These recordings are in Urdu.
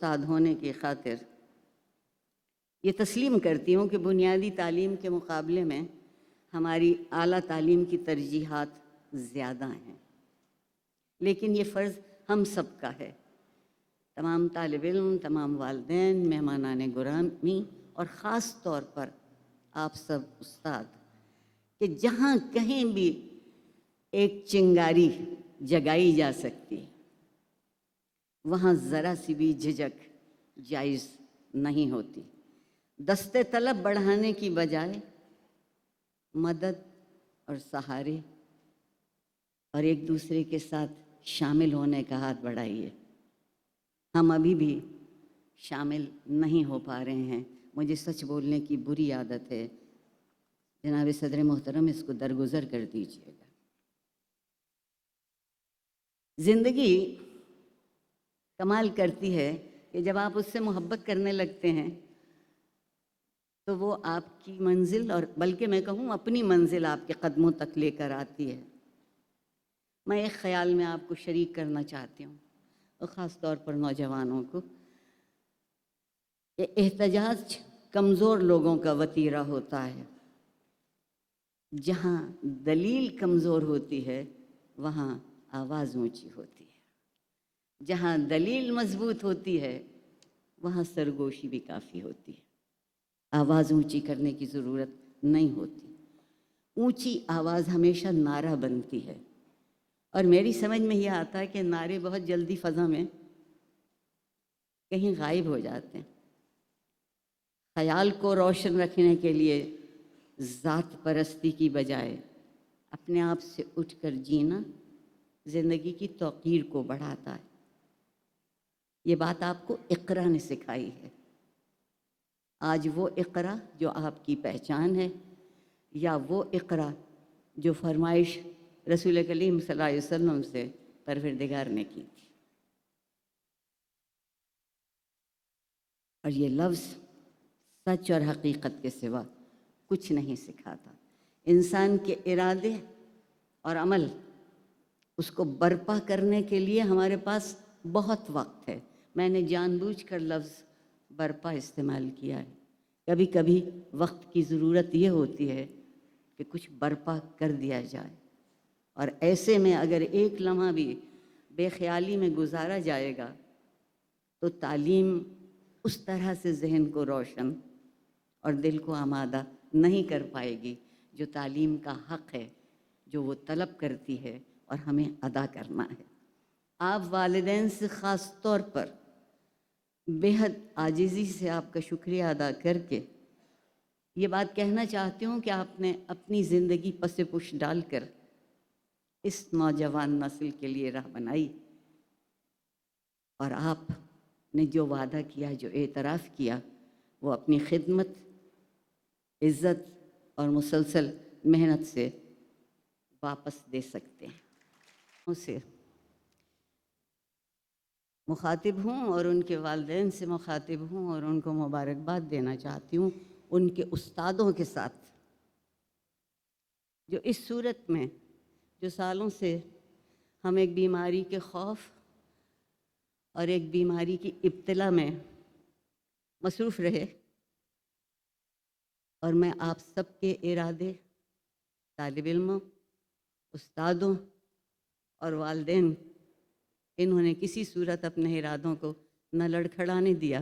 استاد ہونے کی خاطر یہ تسلیم کرتی ہوں کہ بنیادی تعلیم کے مقابلے میں ہماری اعلیٰ تعلیم کی ترجیحات زیادہ ہیں، لیکن یہ فرض ہم سب کا ہے، تمام طالب علم، تمام والدین، مہمانان گرامی اور خاص طور پر آپ سب استاد، کہ جہاں کہیں بھی ایک چنگاری جگائی جا سکتی وہاں ذرا سی بھی جھجک جائز نہیں ہوتی۔ دستے طلب بڑھانے کی بجائے مدد اور سہارے اور ایک دوسرے کے ساتھ شامل ہونے کا ہاتھ بڑھائیے۔ ہم ابھی بھی شامل نہیں ہو پا رہے ہیں۔ مجھے سچ بولنے کی بری عادت ہے، جناب صدر محترم اس کو درگزر کر دیجیے گا۔ زندگی کمال کرتی ہے کہ جب آپ اس سے محبت کرنے لگتے ہیں تو وہ آپ کی منزل، اور بلکہ میں کہوں اپنی منزل، آپ کے قدموں تک لے کر آتی ہے۔ میں ایک خیال میں آپ کو شریک کرنا چاہتی ہوں، اور خاص طور پر نوجوانوں کو، کہ احتجاج کمزور لوگوں کا وتیرہ ہوتا ہے۔ جہاں دلیل کمزور ہوتی ہے وہاں آواز اونچی ہوتی ہے، جہاں دلیل مضبوط ہوتی ہے وہاں سرگوشی بھی کافی ہوتی ہے۔ آواز اونچی کرنے کی ضرورت نہیں ہوتی۔ اونچی آواز ہمیشہ نعرہ بنتی ہے، اور میری سمجھ میں یہ آتا ہے کہ نعرے بہت جلدی فضا میں کہیں غائب ہو جاتے ہیں۔ خیال کو روشن رکھنے کے لیے ذات پرستی کی بجائے اپنے آپ سے اٹھ کر جینا زندگی کی توقیر کو بڑھاتا ہے۔ یہ بات آپ کو اقرا نے سکھائی ہے۔ آج وہ اقرا جو آپ کی پہچان ہے، یا وہ اقرا جو فرمائش رسول کریم صلی اللہ علیہ وسلم سے پروردگار نے کی تھی؟ اور یہ لفظ سچ اور حقیقت کے سوا کچھ نہیں سکھاتا۔ انسان کے ارادے اور عمل، اس کو برپا کرنے کے لیے ہمارے پاس بہت وقت ہے۔ میں نے جان بوجھ کر لفظ برپا استعمال کیا ہے۔ کبھی کبھی وقت کی ضرورت یہ ہوتی ہے کہ کچھ برپا کر دیا جائے، اور ایسے میں اگر ایک لمحہ بھی بے خیالی میں گزارا جائے گا تو تعلیم اس طرح سے ذہن کو روشن اور دل کو آمادہ نہیں کر پائے گی جو تعلیم کا حق ہے، جو وہ طلب کرتی ہے اور ہمیں ادا کرنا ہے۔ آپ والدین سے خاص طور پر بے حد عاجزی سے آپ کا شکریہ ادا کر کے یہ بات کہنا چاہتی ہوں کہ آپ نے اپنی زندگی پس پش ڈال کر اس نوجوان نسل کے لیے راہ بنائی، اور آپ نے جو وعدہ کیا، جو اعتراف کیا، وہ اپنی خدمت، عزت اور مسلسل محنت سے واپس دے سکتے ہیں۔ اسے مخاطب ہوں اور ان کے والدین سے مخاطب ہوں اور ان کو مبارکباد دینا چاہتی ہوں، ان کے استادوں کے ساتھ، جو اس صورت میں، جو سالوں سے ہم ایک بیماری کے خوف اور ایک بیماری کی ابتلا میں مصروف رہے، اور میں آپ سب کے ارادے، طالب علموں، استادوں اور والدین، انہوں نے کسی صورت اپنے ارادوں کو نہ لڑکھڑانے دیا،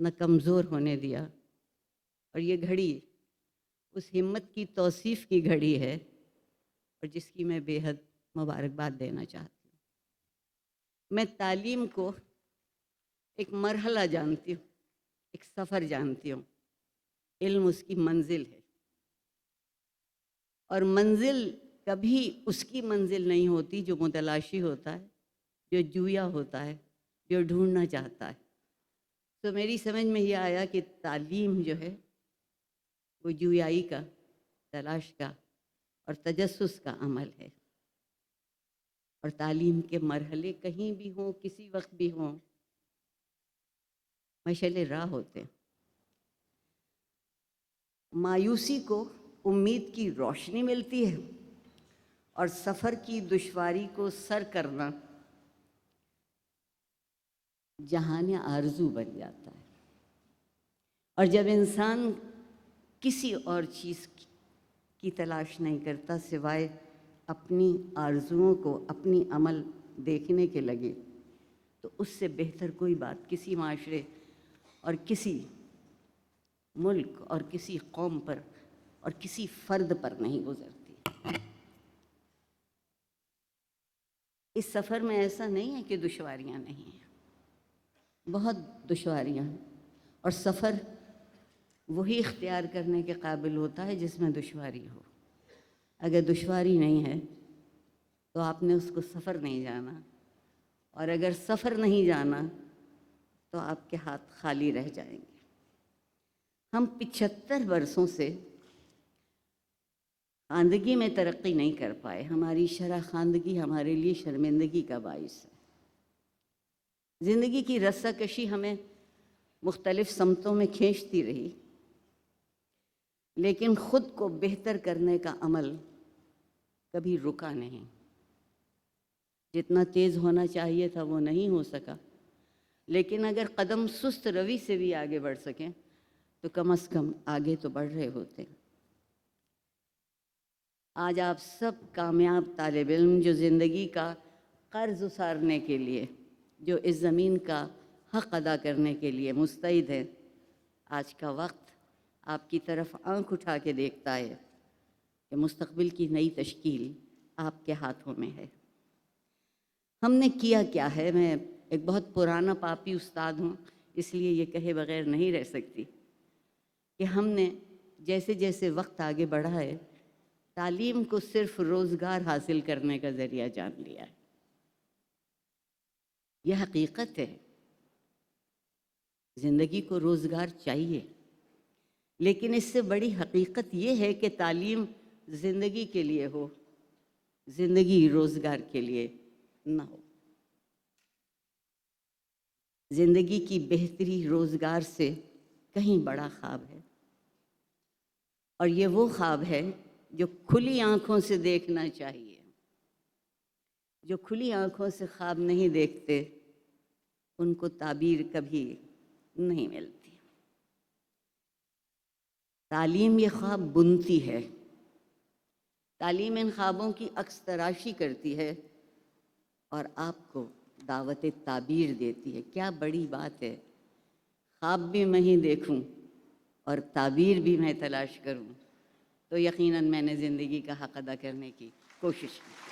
نہ کمزور ہونے دیا، اور یہ گھڑی اس ہمت کی توصیف کی گھڑی ہے، اور جس کی میں بے حد مبارکباد دینا چاہتی ہوں۔ میں تعلیم کو ایک مرحلہ جانتی ہوں، ایک سفر جانتی ہوں۔ علم اس کی منزل ہے، اور منزل کبھی اس کی منزل نہیں ہوتی جو متلاشی ہوتا ہے، جو جویا ہوتا ہے، جو ڈھونڈنا چاہتا ہے۔ تو میری سمجھ میں یہ آیا کہ تعلیم جو ہے وہ جویائی کا، تلاش کا اور تجسس کا عمل ہے، اور تعلیم کے مرحلے کہیں بھی ہوں، کسی وقت بھی ہوں، مشعل راہ ہوتے ہیں۔ مایوسی کو امید کی روشنی ملتی ہے، اور سفر کی دشواری کو سر کرنا جہان آرزو بن جاتا ہے۔ اور جب انسان کسی اور چیز کی تلاش نہیں کرتا سوائے اپنی آرزوؤں کو اپنی عمل دیکھنے کے لگے، تو اس سے بہتر کوئی بات کسی معاشرے اور کسی ملک اور کسی قوم پر اور کسی فرد پر نہیں گزرتی۔ اس سفر میں ایسا نہیں ہے کہ دشواریاں نہیں ہیں، بہت دشواریاں ہیں، اور سفر وہی اختیار کرنے کے قابل ہوتا ہے جس میں دشواری ہو۔ اگر دشواری نہیں ہے تو آپ نے اس کو سفر نہیں جانا، اور اگر سفر نہیں جانا تو آپ کے ہاتھ خالی رہ جائیں گے۔ ہم 75 برسوں سے خواندگی میں ترقی نہیں کر پائے۔ ہماری شرح خواندگی ہمارے لیے شرمندگی کا باعث ہے۔ زندگی کی رسہ کشی ہمیں مختلف سمتوں میں کھینچتی رہی، لیکن خود کو بہتر کرنے کا عمل کبھی رکا نہیں۔ جتنا تیز ہونا چاہیے تھا وہ نہیں ہو سکا، لیکن اگر قدم سست روی سے بھی آگے بڑھ سکیں تو کم از کم آگے تو بڑھ رہے ہوتے۔ آج آپ سب کامیاب طالب علم جو زندگی کا قرض اتارنے کے لیے، جو اس زمین کا حق ادا کرنے کے لیے مستعد ہیں، آج کا وقت آپ کی طرف آنکھ اٹھا کے دیکھتا ہے کہ مستقبل کی نئی تشکیل آپ کے ہاتھوں میں ہے۔ ہم نے کیا کیا ہے؟ میں ایک بہت پرانا پاپی استاد ہوں، اس لیے یہ کہے بغیر نہیں رہ سکتی کہ ہم نے جیسے جیسے وقت آگے بڑھا ہے، تعلیم کو صرف روزگار حاصل کرنے کا ذریعہ جان لیا ہے۔ یہ حقیقت ہے، زندگی کو روزگار چاہیے، لیکن اس سے بڑی حقیقت یہ ہے کہ تعلیم زندگی کے لیے ہو، زندگی روزگار کے لیے نہ ہو۔ زندگی کی بہتری روزگار سے کہیں بڑا خواب ہے، اور یہ وہ خواب ہے جو کھلی آنکھوں سے دیکھنا چاہیے۔ جو کھلی آنکھوں سے خواب نہیں دیکھتے ان کو تعبیر کبھی نہیں ملتی۔ تعلیم یہ خواب بنتی ہے، تعلیم ان خوابوں کی عکس تراشی کرتی ہے اور آپ کو دعوت تعبیر دیتی ہے۔ کیا بڑی بات ہے، خواب بھی میں ہی دیکھوں اور تعبیر بھی میں تلاش کروں، تو یقیناً میں نے زندگی کا حق ادا کرنے کی کوشش کی۔